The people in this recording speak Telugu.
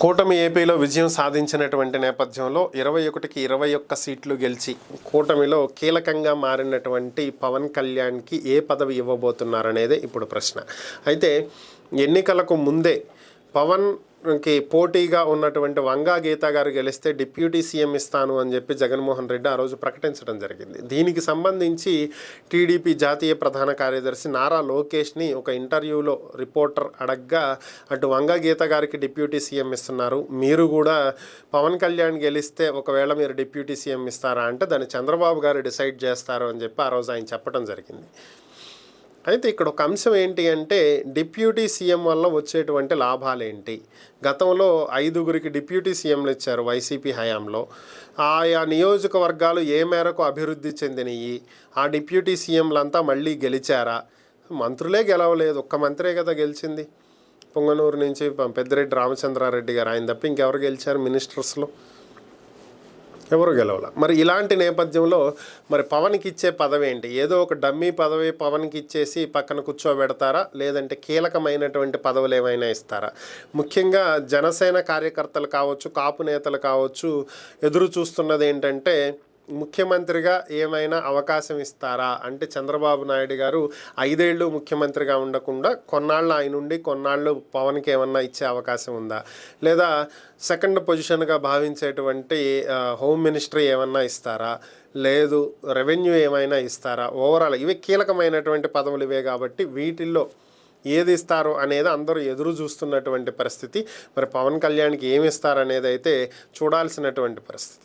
కూటమి ఏపీలో విజయం సాధించినటువంటి నేపథ్యంలో 21కి 21 సీట్లు గెలిచి కూటమిలో కీలకంగా మారినటువంటి పవన్ కళ్యాణ్కి ఏ పదవి ఇవ్వబోతున్నారనేదే ఇప్పుడు ప్రశ్న. అయితే ఎన్నికలకు ముందే పవన్కి పోటీగా ఉన్నటువంటి వంగా గీత గారు గెలిస్తే డిప్యూటీ సీఎం ఇస్తాను అని చెప్పి జగన్మోహన్ రెడ్డి ఆ రోజు ప్రకటించడం జరిగింది. దీనికి సంబంధించి టీడీపీ జాతీయ ప్రధాన కార్యదర్శి నారా లోకేష్ని ఒక ఇంటర్వ్యూలో రిపోర్టర్ అడగ్గా అటు వంగా గీత గారికి డిప్యూటీ సీఎం ఇస్తున్నారు, మీరు కూడా పవన్ కళ్యాణ్ గెలిస్తే ఒకవేళ మీరు డిప్యూటీ సీఎం ఇస్తారా అంటే దాన్ని చంద్రబాబు గారు డిసైడ్ చేస్తారు అని చెప్పి ఆ రోజు ఆయన చెప్పడం జరిగింది. అయితే ఇక్కడ ఒక అంశం ఏంటి అంటే డిప్యూటీ సీఎం వల్ల వచ్చేటువంటి లాభాలేంటి? గతంలో 5గురికి డిప్యూటీ సీఎంలు ఇచ్చారు వైసీపీ హయాంలో. ఆయా నియోజకవర్గాలు ఏ మేరకు అభివృద్ధి చెందినవి? ఆ డిప్యూటీ సీఎంలంతా మళ్ళీ గెలిచారా? మంత్రులే గెలవలేదు, ఒక్క మంత్రే కదా గెలిచింది. పొంగనూరు నుంచి పెద్దిరెడ్డి రామచంద్రారెడ్డి గారు, ఆయన తప్ప ఇంకెవరు గెలిచారు మినిస్టర్స్లో? ఎవరు గెలవాల. మరి ఇలాంటి నేపథ్యంలో మరి పవన్కి ఇచ్చే పదవి ఏంటి? ఏదో ఒక డమ్మీ పదవి పవన్కి ఇచ్చేసి పక్కన కూర్చోబెడతారా, లేదంటే కీలకమైనటువంటి పదవులు ఏమైనా ఇస్తారా? ముఖ్యంగా జనసేన కార్యకర్తలు కావచ్చు, కాపు నేతలు కావచ్చు ఎదురు చూస్తున్నది ఏంటంటే ముఖ్యమంత్రిగా ఏమైనా అవకాశం ఇస్తారా అంటే చంద్రబాబు నాయుడు గారు 5 ఏళ్ళు ముఖ్యమంత్రిగా ఉండకుండా కొన్నాళ్ళు ఆయన ఉండి కొన్నాళ్ళు పవన్కి ఏమన్నా ఇచ్చే అవకాశం ఉందా, లేదా సెకండ్ పొజిషన్గా భావించేటువంటి హోమ్ మినిస్ట్రీ ఏమన్నా ఇస్తారా, లేదు రెవెన్యూ ఏమైనా ఇస్తారా? ఓవరాల్ ఇవి కీలకమైనటువంటి పదవులు ఇవే కాబట్టి వీటిల్లో ఏది ఇస్తారో అనేది అందరూ ఎదురు చూస్తున్నటువంటి పరిస్థితి. మరి పవన్ కళ్యాణ్కి ఏమి ఇస్తారనేది అయితే చూడాల్సినటువంటి పరిస్థితి.